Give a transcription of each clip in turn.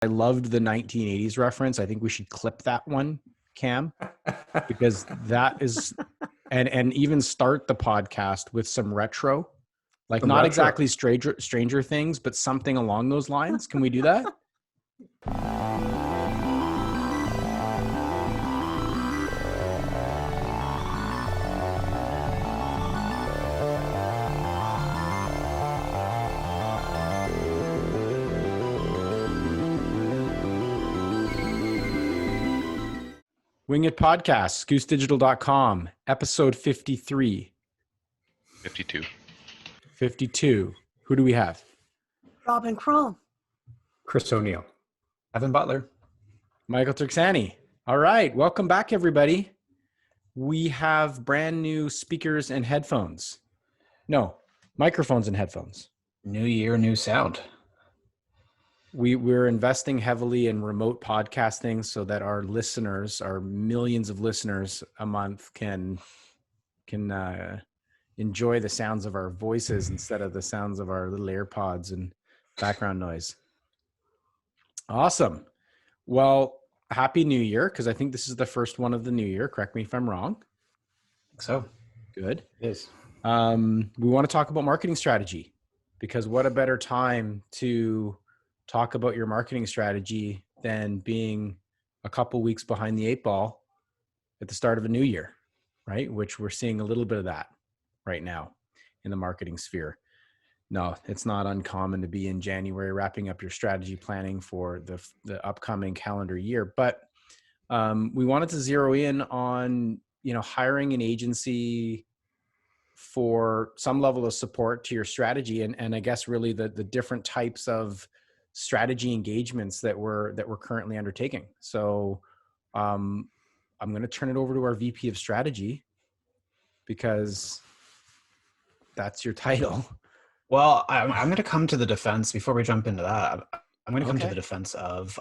I loved the 1980s reference. I think we should clip that one, Cam, because that is, and even start the podcast with some retro, like not exactly Stranger Things, but something along those lines. Can we do that? Wing It Podcast, goosedigital.com, episode 53. 52. 52. Who do we have? Robin Kroll. Chris O'Neill. Evan Butler. Michael Turksani. All right. Welcome back, everybody. We have brand new speakers and headphones. No, microphones and headphones. New year, new sound. We're investing heavily in remote podcasting so that our listeners, our millions of listeners a month, can enjoy the sounds of our voices instead of the sounds of our little AirPods and background noise. Awesome. Well, Happy New Year, because I think this is the first one of the new year. Correct me if I'm wrong. I think so. Good. It is. We want to talk about marketing strategy, because what a better time to talk about your marketing strategy than being a couple weeks behind the eight ball at the start of a new year, right? Which we're seeing a little bit of that right now in the marketing sphere. No, it's not uncommon to be in January wrapping up your strategy planning for the upcoming calendar year. But we wanted to zero in on, hiring an agency for some level of support to your strategy, and I guess really the different types of strategy engagements that we're currently undertaking. So I'm going to turn it over to our VP of strategy, because that's your title. Well, I'm going to come to the defense before we jump into that. I'm going to come to the defense of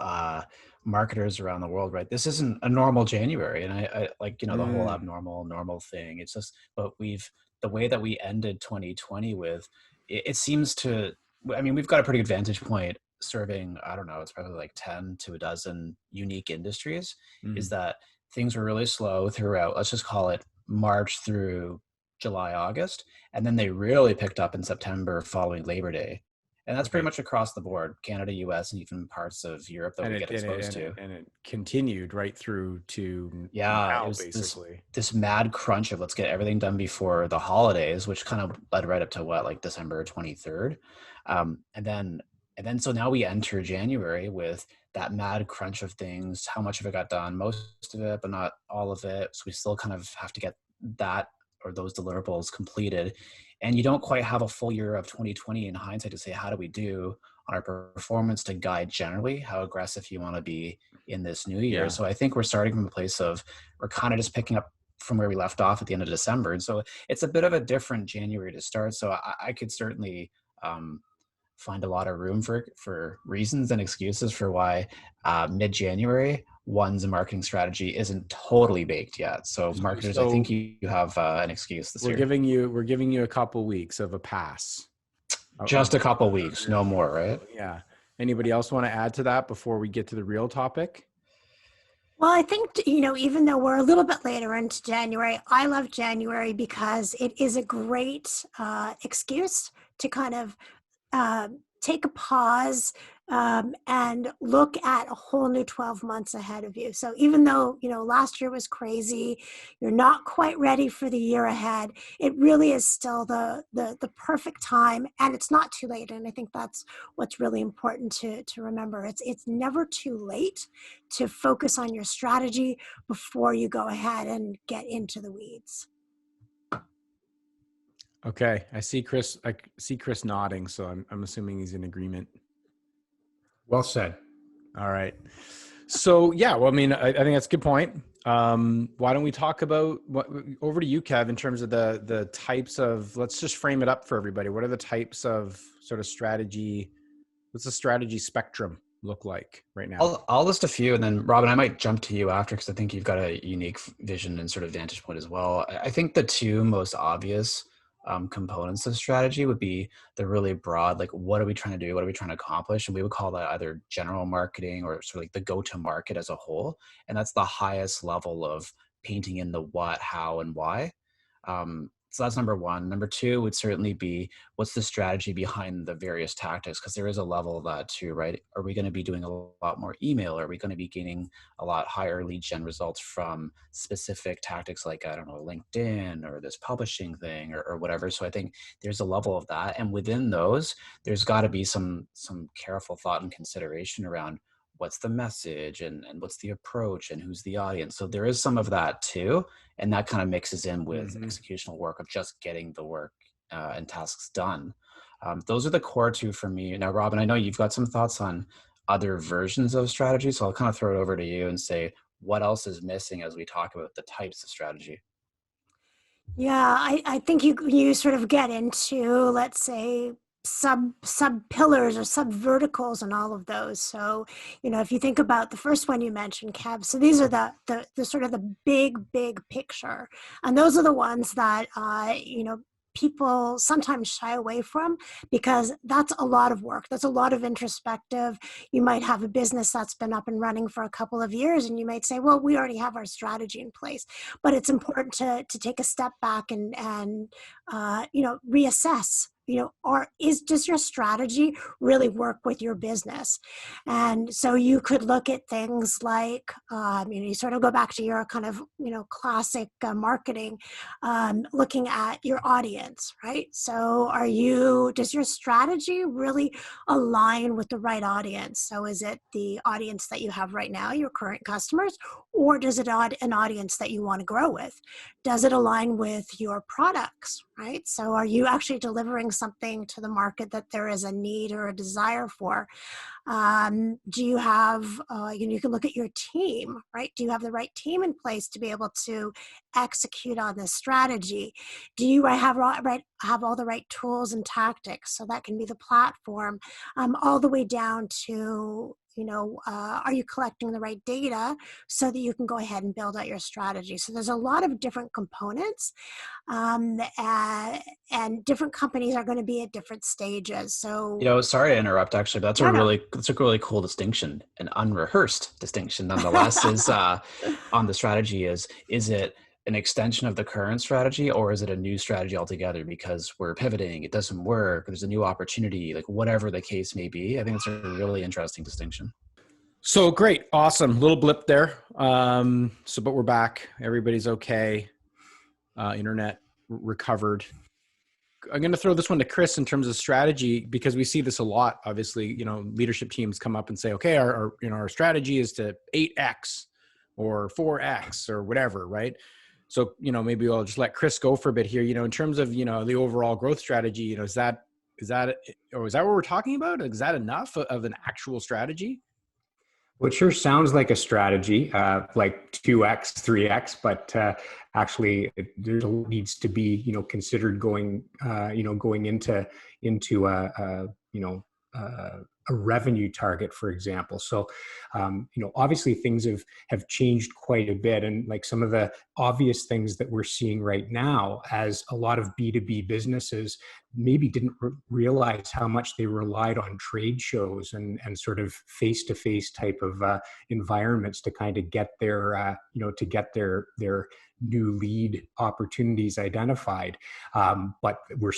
marketers around the world, right? This isn't a normal January, and I like, the whole normal thing. It's just, but the way that we ended 2020 with, it seems to, we've got a pretty good vantage point serving, I don't know, it's probably like 10 to a dozen unique industries, is that things were really slow throughout, let's just call it March through July, August. And then they really picked up in September following Labor Day. And that's pretty much across the board, Canada, US, and even parts of Europe that we get exposed to. And it continued right through to now, it was basically. This mad crunch of let's get everything done before the holidays, which kind of led right up to like December 23rd. And then so now we enter January with that mad crunch of things. How much of it got done? Most of it, but not all of it. So we still kind of have to get that or those deliverables completed. And you don't quite have a full year of 2020 in hindsight to say, how do we do on our performance to guide generally how aggressive you want to be in this new year? Yeah. So I think we're starting from a place of, we're kind of just picking up from where we left off at the end of December. And so it's a bit of a different January to start. So I could certainly find a lot of room for reasons and excuses for why mid-January one's marketing strategy isn't totally baked yet. So marketers, I think you have an excuse this year. We're giving you a couple weeks of a pass. Just a couple weeks, no more, right? Yeah. Anybody else want to add to that before we get to the real topic? Well, I think, even though we're a little bit later into January, I love January because it is a great excuse to kind of take a pause and look at a whole new 12 months ahead of you. So even though, last year was crazy, you're not quite ready for the year ahead, it really is still the perfect time, and it's not too late. And I think that's what's really important to remember. It's never too late to focus on your strategy before you go ahead and get into the weeds. Okay, I see Chris nodding, so I'm assuming he's in agreement. Well said. All right. So yeah, well, I think that's a good point. Why don't we talk about over to you, Kev, in terms of the types of, let's just frame it up for everybody. What are the types of sort of strategy? What's the strategy spectrum look like right now? I'll list a few, and then Robin, I might jump to you after, because I think you've got a unique vision and sort of vantage point as well. I think the two most obvious components of strategy would be the really broad, like, what are we trying to do? What are we trying to accomplish? And we would call that either general marketing or sort of like the go-to-market as a whole. And that's the highest level of painting in the what, how, and why. So that's number one. Number two would certainly be, what's the strategy behind the various tactics? Because there is a level of that too, right? Are we going to be doing a lot more email? Are we going to be gaining a lot higher lead gen results from specific tactics like, I don't know, LinkedIn or this publishing thing or whatever? So I think there's a level of that. And within those, there's got to be some careful thought and consideration around what's the message and what's the approach and who's the audience. So there is some of that too. And that kind of mixes in with executional work of just getting the work and tasks done. Those are the core two for me. Now, Robin, I know you've got some thoughts on other versions of strategy. So I'll kind of throw it over to you and say, what else is missing as we talk about the types of strategy? Yeah, I think you sort of get into, let's say, sub pillars or sub verticals and all of those. So, if you think about the first one you mentioned, Kev, so these are the sort of the big picture, and those are the ones that people sometimes shy away from, because that's a lot of work. That's a lot of introspective. You might have a business that's been up and running for a couple of years, and you might say, well, we already have our strategy in place. But it's important to take a step back and reassess. Does your strategy really work with your business? And so you could look at things like, you sort of go back to your kind of, classic marketing, looking at your audience, right? So does your strategy really align with the right audience? So is it the audience that you have right now, your current customers, or does it an audience that you want to grow with? Does it align with your products, right? So are you actually delivering something to the market that there is a need or a desire for? Do you have, you can look at your team, right? Do you have the right team in place to be able to execute on this strategy? Do you have all the right tools and tactics? So that can be the platform, all the way down to, are you collecting the right data so that you can go ahead and build out your strategy? So there's a lot of different components, and different companies are going to be at different stages. So, Sorry to interrupt, actually, but that's no, a really cool distinction, an unrehearsed distinction nonetheless, is on the strategy is it an extension of the current strategy, or is it a new strategy altogether because we're pivoting, it doesn't work, there's a new opportunity, like whatever the case may be? I think it's a really interesting distinction. So great. Awesome. Little blip there. But we're back. Everybody's okay. Internet recovered. I'm going to throw this one to Chris in terms of strategy, because we see this a lot. Obviously, leadership teams come up and say, okay, our strategy is to 8X or 4X or whatever. Right. So, maybe I'll just let Chris go for a bit here, in terms of, the overall growth strategy, is that what we're talking about? Is that enough of an actual strategy? Well, it sure sounds like a strategy, like 2X, 3X, but actually there needs to be, considered going into a revenue target, for example. So, obviously things have changed quite a bit. And like some of the obvious things that we're seeing right now, as a lot of B2B businesses maybe didn't realize how much they relied on trade shows and sort of face-to-face type of environments to kind of get their, their new lead opportunities identified. But we're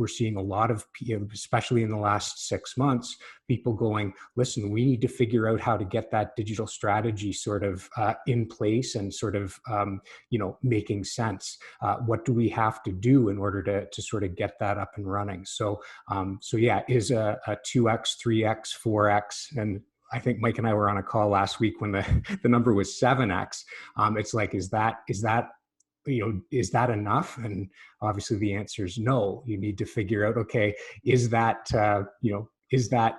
seeing a lot of, especially in the last 6 months, people going, listen, we need to figure out how to get that digital strategy sort of in place and sort of, making sense. What do we have to do in order to sort of get that up and running? So yeah, is a 2X, 3X, 4X, and I think Mike and I were on a call last week when the number was 7X. It's like, is that enough? And obviously the answer is no. You need to figure out, okay, is that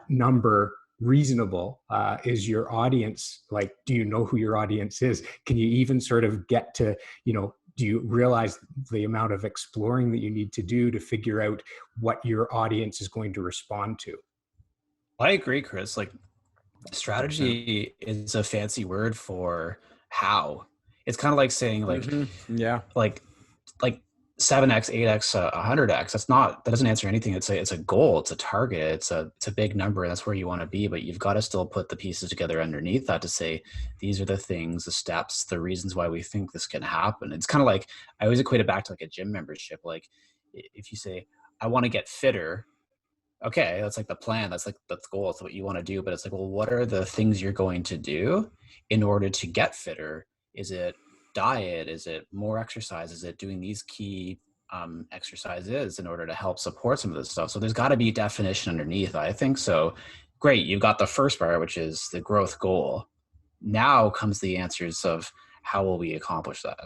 number reasonable? Is your audience, like, do you know who your audience is? Can you even sort of get to, do you realize the amount of exploring that you need to do to figure out what your audience is going to respond to? I agree, Chris. Like, strategy is a fancy word for how. It's kind of like saying, like, yeah, like 7x, 8x, 100x. That doesn't answer anything. It's a goal. It's a target. It's a big number. And that's where you want to be. But you've got to still put the pieces together underneath that to say, these are the things, the steps, the reasons why we think this can happen. It's kind of like, I always equate it back to like a gym membership. Like if you say, I want to get fitter. Okay, that's like the plan. That's like the goal. It's what you want to do. But it's like, well, what are the things you're going to do in order to get fitter? Is it diet? Is it more exercise? Is it doing these key exercises in order to help support some of this stuff? So there's got to be definition underneath, I think. So great, you've got the first part, which is the growth goal. Now comes the answers of how will we accomplish that?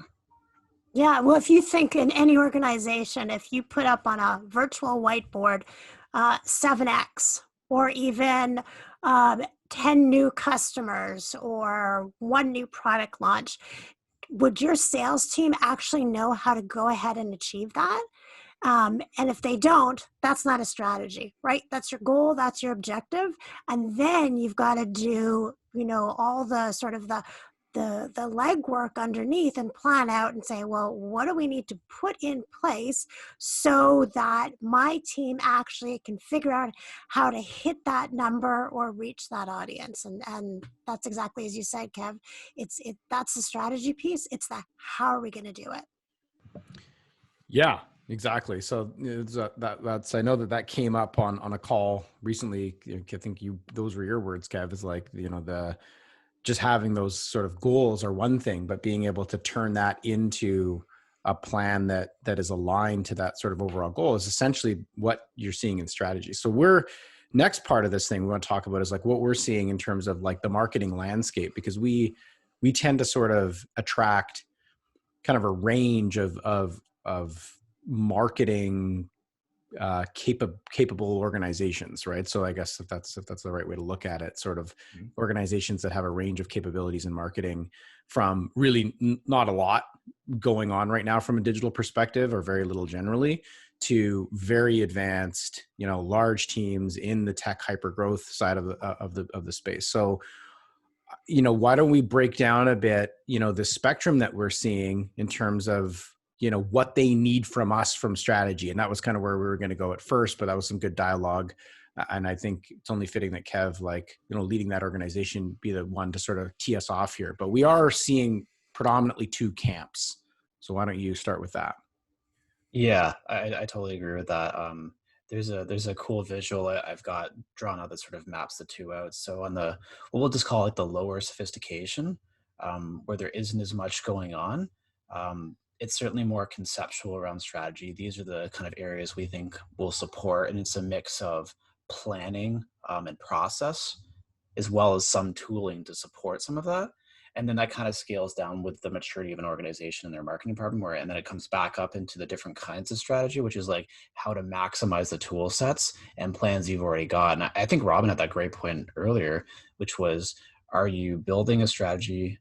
Yeah, well, if you think in any organization, if you put up on a virtual whiteboard 7x or even 10 new customers or one new product launch, would your sales team actually know how to go ahead and achieve that? And if they don't, that's not a strategy, right? That's your goal, that's your objective. And then you've got to do, all the sort of the legwork underneath and plan out and say, well, what do we need to put in place so that my team actually can figure out how to hit that number or reach that audience? And that's exactly as you said, Kev. That's the strategy piece. It's the how are we going to do it? Yeah, exactly. So that's I know that came up on a call recently. I think those were your words, Kev. Is like the just having those sort of goals are one thing, but being able to turn that into a plan that is aligned to that sort of overall goal is essentially what you're seeing in strategy. So next part of this thing we want to talk about is like what we're seeing in terms of like the marketing landscape, because we tend to sort of attract kind of a range of marketing capable organizations, right? So I guess if that's the right way to look at it, sort of organizations that have a range of capabilities in marketing, from really not a lot going on right now from a digital perspective, or very little generally, to very advanced, large teams in the tech hyper growth side of the space. So, why don't we break down a bit, the spectrum that we're seeing in terms of what they need from us from strategy. And that was kind of where we were going to go at first, but that was some good dialogue. And I think it's only fitting that Kev, leading that organization, be the one to sort of tee us off here. But we are seeing predominantly two camps. So why don't you start with that? Yeah, I totally agree with that. There's a cool visual I've got drawn out that sort of maps the two out. So on what we'll just call it the lower sophistication, where there isn't as much going on, it's certainly more conceptual around strategy. These are the kind of areas we think will support, and it's a mix of planning and process, as well as some tooling to support some of that. And then that kind of scales down with the maturity of an organization and their marketing department, and then it comes back up into the different kinds of strategy, which is like how to maximize the tool sets and plans you've already got. And I think Robin had that great point earlier, which was, are you building a strategy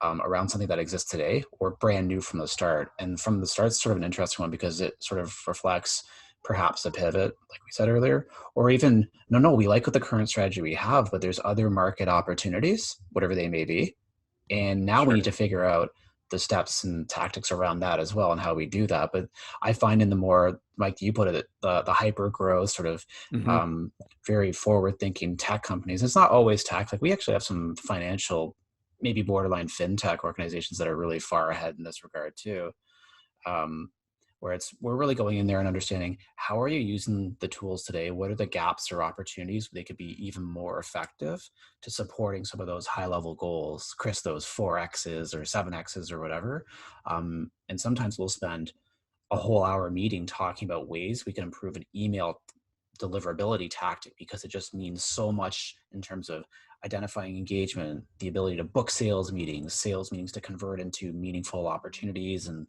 around something that exists today, or brand new from the start? And from the start, it's sort of an interesting one because it sort of reflects perhaps a pivot, like we said earlier, or even, no, we like what the current strategy we have, but there's other market opportunities, whatever they may be. And now we need to figure out the steps and tactics around that as well, and how we do that. But I find in the more, like you put it, the hyper growth sort of very forward thinking tech companies, it's not always tech. Like we actually have some financial, maybe borderline fintech organizations that are really far ahead in this regard too. Where we're really going in there and understanding, how are you using the tools today? What are the gaps or opportunities where they could be even more effective to supporting some of those high level goals, Chris, those 4Xs or 7Xs or whatever. And sometimes we'll spend a whole hour meeting talking about ways we can improve an email deliverability tactic, because it just means so much in terms of identifying engagement, the ability to book sales meetings to convert into meaningful opportunities and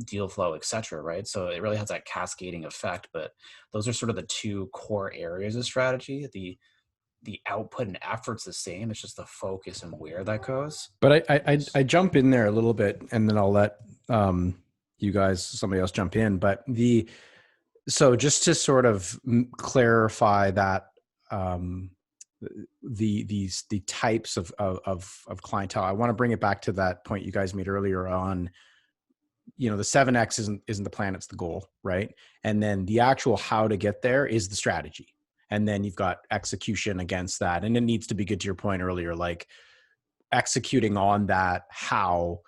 deal flow, etc. Right? So it really has that cascading effect. But those are sort of the two core areas of strategy. The output and effort's the same. It's just the focus and where that goes. But I jump in there a little bit, and then I'll let you guys, somebody else jump in. But so just to sort of clarify that, the types of clientele, I want to bring it back to that point you guys made earlier on, the 7X isn't the plan, it's the goal, right? And then the actual how to get there is the strategy. And then you've got execution against that. And it needs to be good, to your point earlier, like executing on that how,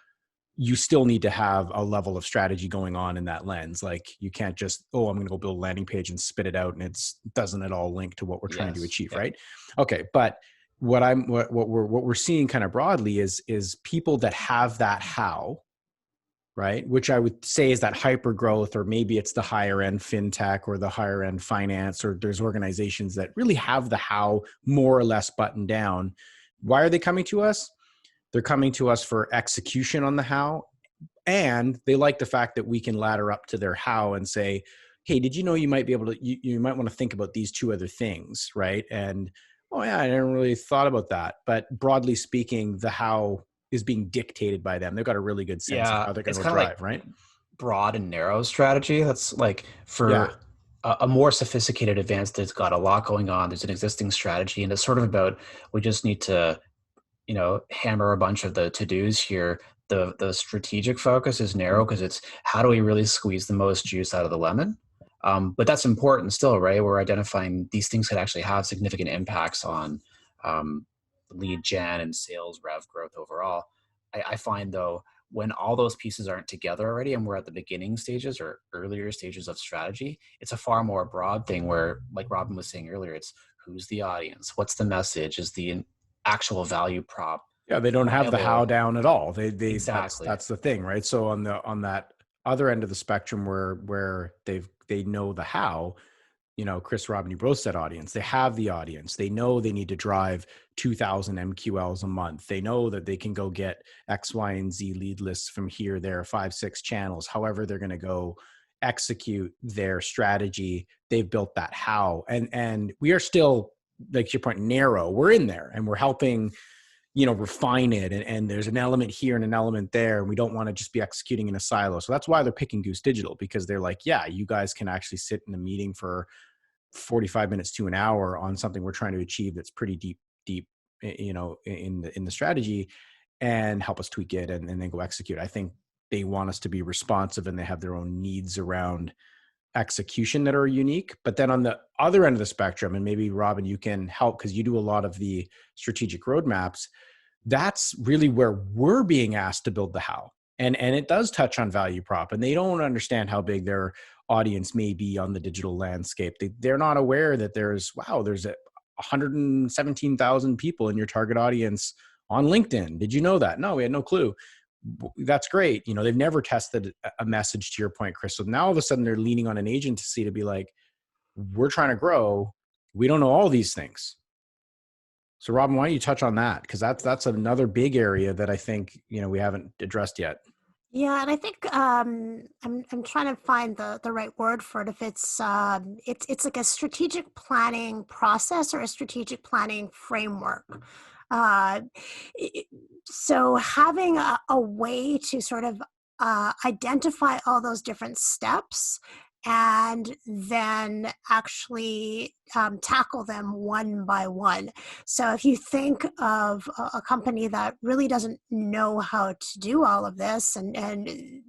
you still need to have a level of strategy going on in that lens. Like you can't just, oh, I'm going to go build a landing page and spit it out, and doesn't at all link to what we're trying to achieve, right? Okay, but what we're seeing kind of broadly is people that have that how, right? Which I would say is that hyper growth, or maybe it's the higher end fintech or the higher end finance, or there's organizations that really have the how more or less buttoned down. Why are they coming to us? They're coming to us for execution on the how, and they like the fact that we can ladder up to their how and say, hey, did you know you might be able to, you might want to think about these two other things, right? And, oh yeah, I never really thought about that. But broadly speaking, the how is being dictated by them. They've got a really good sense of how they're going to drive, like right? Broad and narrow strategy. That's like for a more sophisticated advance that's got a lot going on. There's an existing strategy, and it's sort of about, we just need to, hammer a bunch of the to-dos here. The strategic focus is narrow because it's how do we really squeeze the most juice out of the lemon? But that's important still, right? We're identifying these things could actually have significant impacts on lead gen and sales rev growth overall. I find though, when all those pieces aren't together already and we're at the beginning stages or earlier stages of strategy, it's a far more broad thing where, like Robin was saying earlier, it's who's the audience, what's the message, is the actual value prop. Yeah, they don't have the how down at all. They exactly. That's the thing, right? So on that other end of the spectrum where they know the how, Chris, Robin, you both said audience. They have the audience. They know they need to drive 2,000 MQLs a month. They know that they can go get X, Y, and Z lead lists from here, there, 5, 6 channels. However, they're going to go execute their strategy. They've built that how, and we are still, like to your point, narrow. We're in there and we're helping, refine it. And there's an element here and an element there. And we don't want to just be executing in a silo. So that's why they're picking Goose Digital, because they're like, yeah, you guys can actually sit in a meeting for 45 minutes to an hour on something we're trying to achieve that's pretty deep, in the strategy, and help us tweak it and then go execute. I think they want us to be responsive, and they have their own needs around execution that are unique. But then on the other end of the spectrum, and maybe Robin, you can help because you do a lot of the strategic roadmaps, that's really where we're being asked to build the how. And it does touch on value prop, and they don't understand how big their audience may be on the digital landscape. They're not aware that there's 117,000 people in your target audience on LinkedIn. Did you know that? No, we had no clue. That's great. They've never tested a message, to your point, Chris. So now all of a sudden they're leaning on an agency to be like, we're trying to grow. We don't know all these things. So Robin, why don't you touch on that? Because that's another big area that I think, we haven't addressed yet. Yeah, and I think I'm trying to find the right word for it. If it's like a strategic planning process or a strategic planning framework. So having a way to sort of identify all those different steps and then actually tackle them one by one. So if you think of a company that really doesn't know how to do all of this, and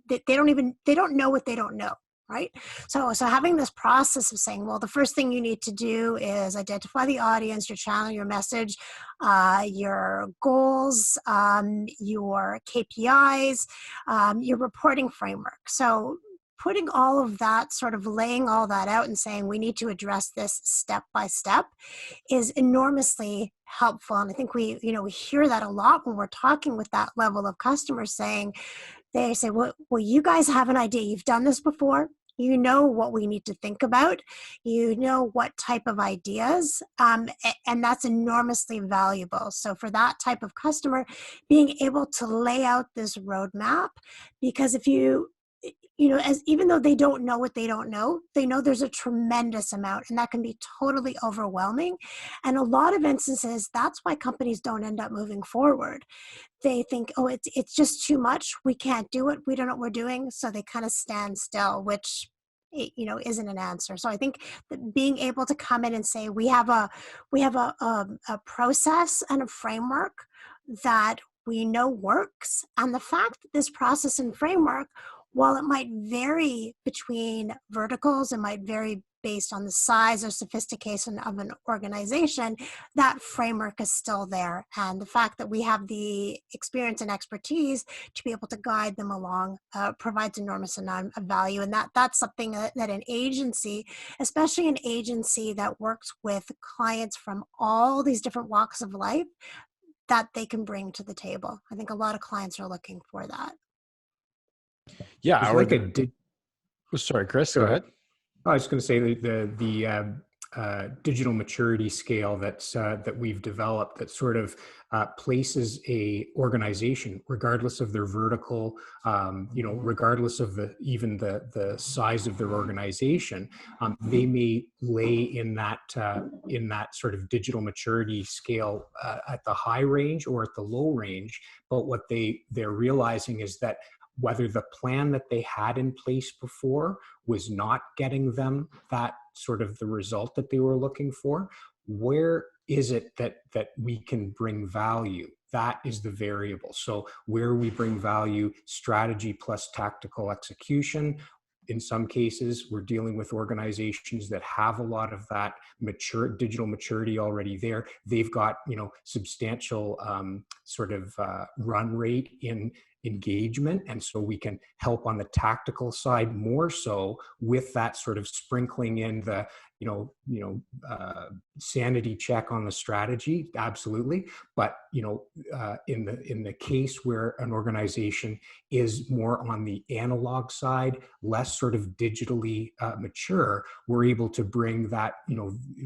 they don't know what they don't know, right? So having this process of saying, well, the first thing you need to do is identify the audience, your channel, your message, your goals, your KPIs, your reporting framework. So putting all of that, sort of laying all that out and saying we need to address this step by step is enormously helpful. And I think we hear that a lot when we're talking with that level of customers, saying, they say, well, you guys have an idea. You've done this before. You know what we need to think about. You know what type of ideas, and that's enormously valuable. So for that type of customer, being able to lay out this roadmap, because if even though they don't know what they don't know, they know there's a tremendous amount, and that can be totally overwhelming. And a lot of instances, that's why companies don't end up moving forward. They think, oh, it's just too much. We can't do it. We don't know what we're doing. So they kind of stand still, which, isn't an answer. So I think that being able to come in and say, we have a process and a framework that we know works. And the fact that this process and framework while it might vary between verticals, it might vary based on the size or sophistication of an organization, that framework is still there. And the fact that we have the experience and expertise to be able to guide them along provides enormous amount of value. And that's something that an agency, especially an agency that works with clients from all these different walks of life, that they can bring to the table. I think a lot of clients are looking for that. Yeah. It's Or like sorry, Chris, Go go ahead. ahead. I was going to say the digital maturity scale that we've developed that sort of places a organization, regardless of their vertical, regardless of even the size of their organization, they may lay in that sort of digital maturity scale at the high range or at the low range. But what they're realizing is that whether the plan that they had in place before was not getting them that sort of the result that they were looking for, where is it that we can bring value? That is the variable. So where we bring value, strategy plus tactical execution. In some cases, we're dealing with organizations that have a lot of that digital maturity already there. They've got, substantial run rate in engagement. And so we can help on the tactical side more so with that sort of sprinkling in the, sanity check on the strategy. Absolutely. But, in the case where an organization is more on the analog side, less sort of digitally mature, we're able to bring that,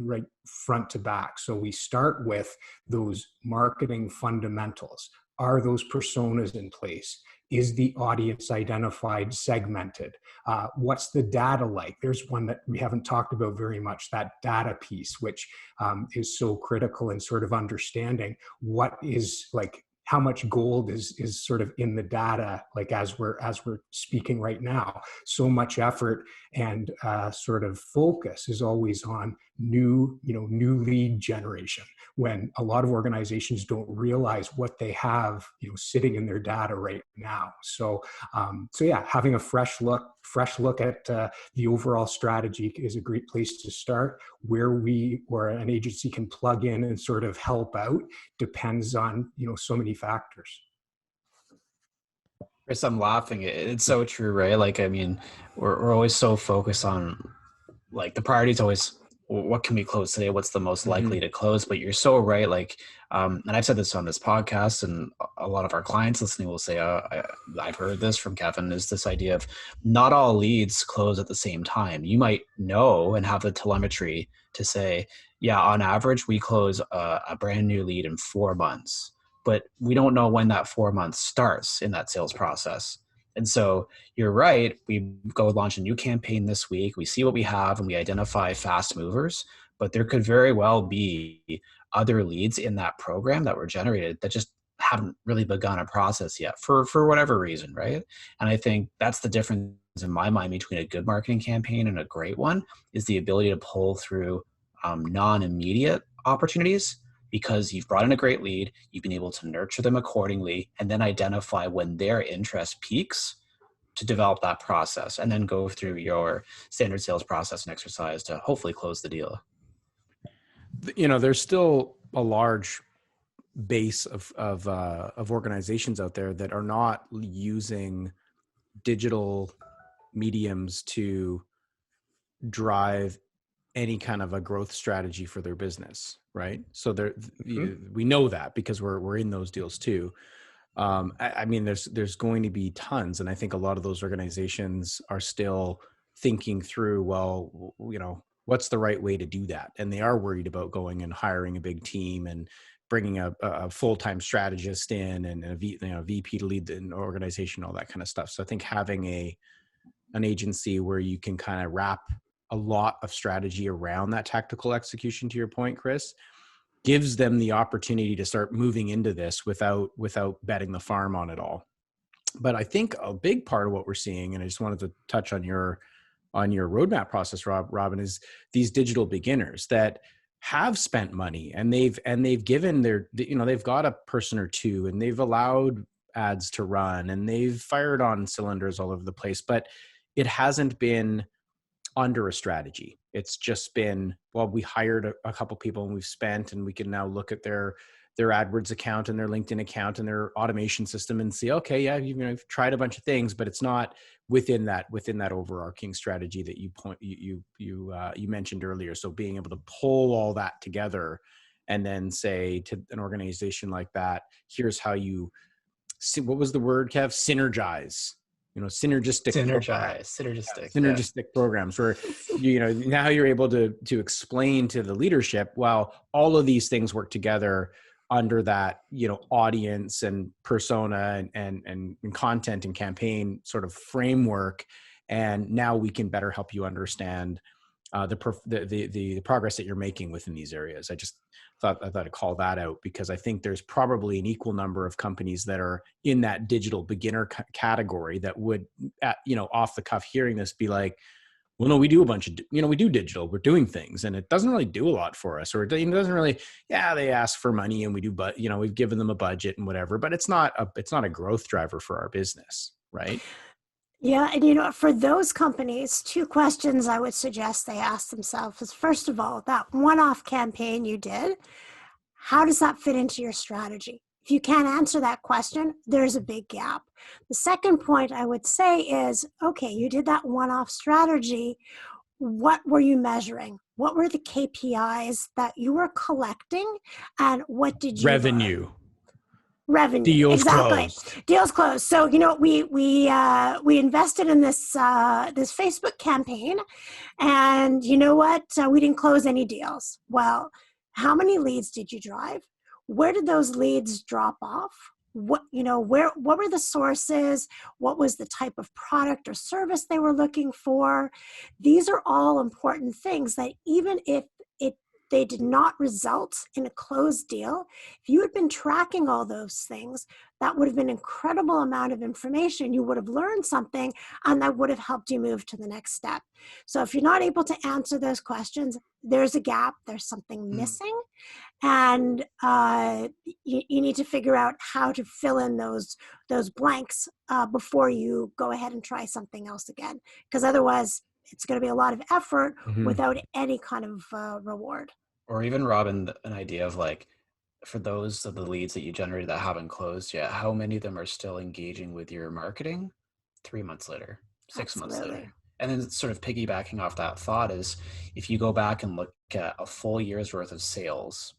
right front to back. So we start with those marketing fundamentals. Are those personas in place? Is the audience identified, segmented? What's the data like? There's one that we haven't talked about very much, that data piece, which is so critical in sort of understanding what is like, how much gold is sort of in the data, like as we're speaking right now. So much effort and sort of focus is always on new lead generation, when a lot of organizations don't realize what they have, sitting in their data right now. So yeah, having a fresh look at the overall strategy is a great place to start. Where an agency can plug in and sort of help out depends on, so many factors. Chris, I'm laughing. It's so true, right? Like, I mean, we're always so focused on, like, the priority is always, what can we close today? What's the most likely to close? But you're so right. Like, and I've said this on this podcast, and a lot of our clients listening will say, I've heard this from Kevin, is this idea of not all leads close at the same time. You might know and have the telemetry to say, yeah, on average, we close a brand new lead in 4 months, but we don't know when that 4 months starts in that sales process. And so you're right. We go launch a new campaign this week. We see what we have and we identify fast movers, but there could very well be other leads in that program that were generated that just haven't really begun a process yet for whatever reason, right? And I think that's the difference in my mind between a good marketing campaign and a great one, is the ability to pull through non-immediate opportunities, because you've brought in a great lead, you've been able to nurture them accordingly, and then identify when their interest peaks to develop that process, and then go through your standard sales process and exercise to hopefully close the deal. There's still a large base of organizations out there that are not using digital mediums to drive any kind of a growth strategy for their business, right? So we know that because we're in those deals too. I mean, there's going to be tons, and I think a lot of those organizations are still thinking through, well, what's the right way to do that, and they are worried about going and hiring a big team and bringing a full-time strategist in and a VP to lead the organization, all that kind of stuff. So I think having an agency where you can kind of wrap a lot of strategy around that tactical execution, to your point, Chris, gives them the opportunity to start moving into this without betting the farm on it all. But I think a big part of what we're seeing, and I just wanted to touch on your roadmap process, Robin, is these digital beginners that have spent money and they've given they've got a person or two, and they've allowed ads to run, and they've fired on cylinders all over the place, but it hasn't been under a strategy. It's just been, well, we hired a couple people and we've spent, and we can now look at their AdWords account and their LinkedIn account and their automation system and see, okay, yeah, you've tried a bunch of things, but it's not within that overarching strategy that you mentioned earlier. So being able to pull all that together and then say to an organization like that, here's how you, what was the word, Kev? Synergize. Synergistic programs where, now you're able to explain to the leadership, well, all of these things work together under that, audience and persona and content and campaign sort of framework. And now we can better help you understand the progress that you're making within these areas. I thought I'd call that out, because I think there's probably an equal number of companies that are in that digital beginner category that would, off the cuff hearing this, be like, well, no, we do a bunch of, we do digital, we're doing things, and it doesn't really do a lot for us, or it doesn't really, they ask for money and we do, but we've given them a budget and whatever, but it's not a growth driver for our business, right? Yeah, and for those companies, two questions I would suggest they ask themselves is, first of all, that one-off campaign you did, how does that fit into your strategy? If you can't answer that question, there's a big gap. The second point I would say is, okay, you did that one-off strategy. What were you measuring? What were the KPIs that you were collecting, and what did you Revenue. Deals exactly. Closed. Deals closed. So we invested in this this Facebook campaign, and you know what? We didn't close any deals. Well, how many leads did you drive? Where did those leads drop off? What were the sources? What was the type of product or service they were looking for? These are all important things that even if they did not result in a closed deal, if you had been tracking all those things, that would have been an incredible amount of information. You would have learned something, and that would have helped you move to the next step. So if you're not able to answer those questions, there's a gap, there's something missing, and you need to figure out how to fill in those blanks before you go ahead and try something else again, because otherwise it's going to be a lot of effort without any kind of reward. Or even, Robin, an idea of like, for those of the leads that you generated that haven't closed yet, how many of them are still engaging with your marketing 3 months later, 6 months later? And then sort of piggybacking off that thought is, if you go back and look at a full year's worth of sales,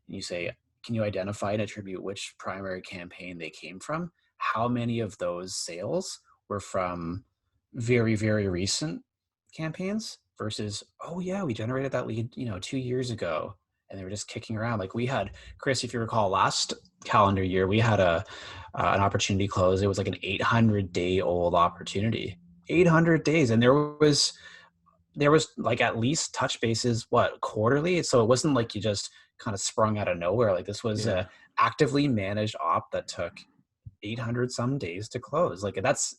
and you say, can you identify and attribute which primary campaign they came from? How many of those sales were from very, very recent campaigns versus, oh yeah, we generated that lead 2 years ago, and they were just kicking around? Like we had, Chris, if you recall, last calendar year we had an opportunity close. It was like an 800-day-old opportunity, 800 days, and there was like at least touch bases quarterly. So it wasn't like you just kind of sprung out of nowhere. Like this was a actively managed op that took 800 some days to close. Like that's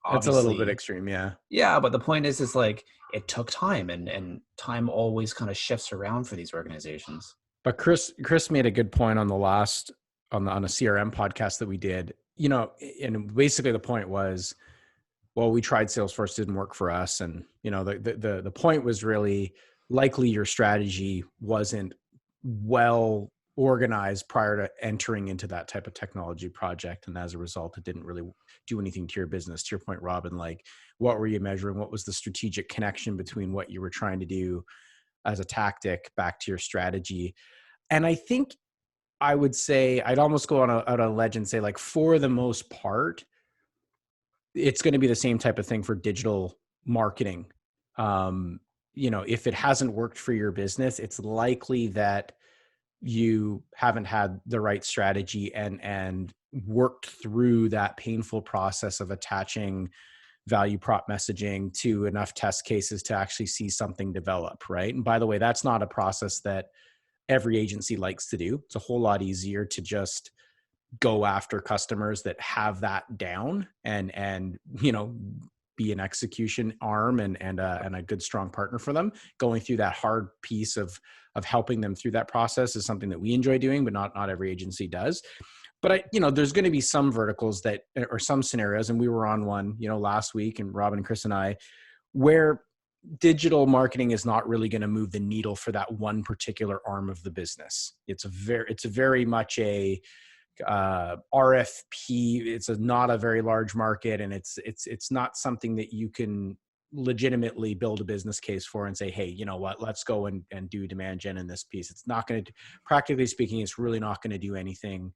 a little bit extreme. Yeah, but the point is like it took time, and time always kind of shifts around for these organizations. But Chris made a good point on on a CRM podcast that we did, and basically the point was, well, we tried Salesforce, didn't work for us. And, the point was really likely your strategy wasn't well organized prior to entering into that type of technology project. And as a result, it didn't really do anything to your business. To your point, Robin, like what were you measuring? What was the strategic connection between what you were trying to do as a tactic back to your strategy? And I think I would say, I'd almost go out on a ledge and say, like, for the most part, it's going to be the same type of thing for digital marketing. If it hasn't worked for your business, it's likely that you haven't had the right strategy and worked through that painful process of attaching value prop messaging to enough test cases to actually see something develop, right? And by the way, that's not a process that every agency likes to do. It's a whole lot easier to just go after customers that have that down and be an execution arm and a good strong partner for them. Going through that hard piece of helping them through that process is something that we enjoy doing, but not every agency does. But there's going to be some verticals that, or some scenarios, and we were on one, last week, and Robin and Chris and I, where digital marketing is not really going to move the needle for that one particular arm of the business. It's very much a RFP. It's not a very large market, and it's not something that you can legitimately build a business case for and say, hey, you know what, let's go and do demand gen in this piece. It's not going to, practically speaking, it's really not going to do anything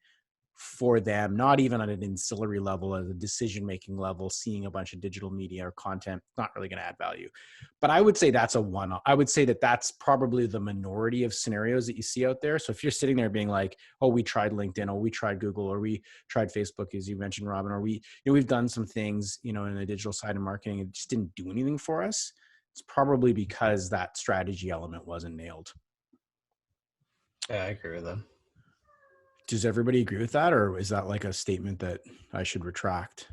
for them, not even on an ancillary level, at a decision-making level. Seeing a bunch of digital media or content, not really going to add value. But I would say that's I would say that's probably the minority of scenarios that you see out there. So if you're sitting there being like, oh, we tried LinkedIn, or we tried Google, or we tried Facebook, as you mentioned, Robin, or we've done some things, in the digital side of marketing, it just didn't do anything for us. It's probably because that strategy element wasn't nailed. Yeah, I agree with them. Does everybody agree with that, or is that like a statement that I should retract?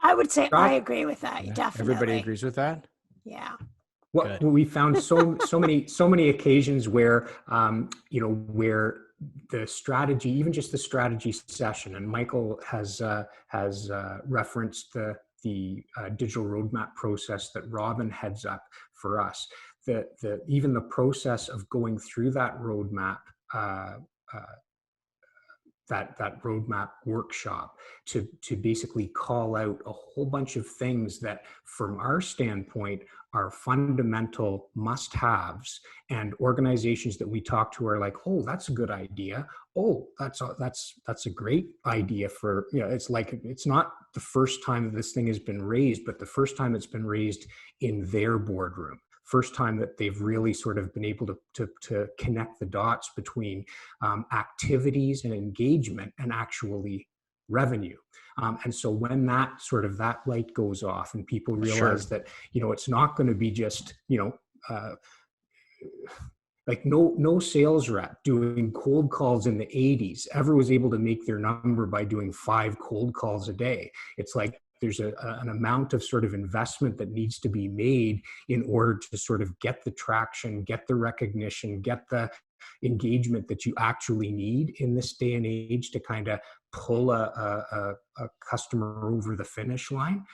I would say I agree with that. Yeah, Definitely. everybody agrees with that? Yeah. What we found so many occasions where where the strategy, even just the strategy session, and Michael has referenced the digital roadmap process that Robin heads up for us. Even the process of going through that roadmap. That roadmap workshop to basically call out a whole bunch of things that, from our standpoint, are fundamental must-haves, and organizations that we talk to are like, oh, that's a good idea. Oh, that's a great idea for, it's like, it's not the first time that this thing has been raised, but the first time it's been raised in their boardroom. First time that they've really sort of been able to connect the dots between activities and engagement and actually revenue. And so when that light goes off and people realize that, it's not going to be just, like no sales rep doing cold calls in the 80s ever was able to make their number by doing 5 cold calls a day. It's like there's an amount of sort of investment that needs to be made in order to sort of get the traction, get the recognition, get the engagement that you actually need in this day and age to kind of pull a customer over the finish line.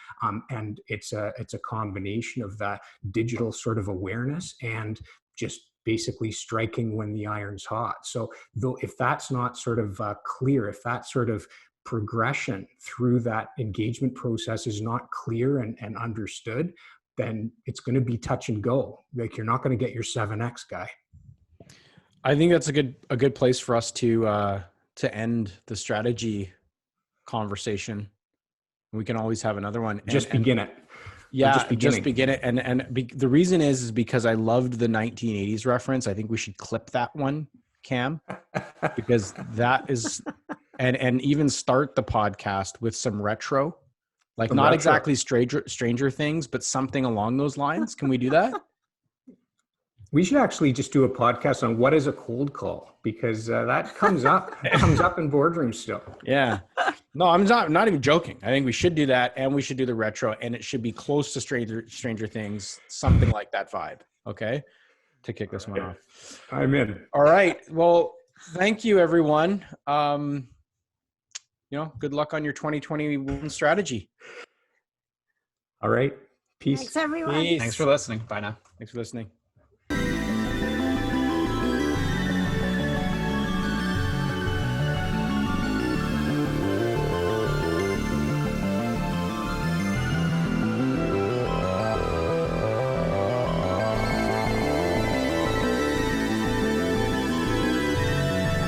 And it's a combination of that digital sort of awareness and just basically striking when the iron's hot. So though, if that's not sort of clear, if that sort of progression through that engagement process is not clear and understood, then it's going to be touch and go. Like, you're not going to get your 7X guy. I think that's a good place for us to end the strategy conversation. We can always have another one. Begin it. Yeah, just begin it. The reason is because I loved the 1980s reference. I think we should clip that one, Cam, because that is, and even start the podcast with some retro, like not exactly Stranger Things, but something along those lines. Can we do that? We should actually just do a podcast on what is a cold call, because that comes up in boardrooms still. Yeah. No, I'm not even joking. I think we should do that, and we should do the retro, and it should be close to Stranger Things, something like that vibe. Okay. To kick this one off. I'm in. All right. Well, thank you, everyone. Good luck on your 2021 strategy. All right. Peace. Thanks, everyone. Peace. Thanks for listening. Bye now. Thanks for listening.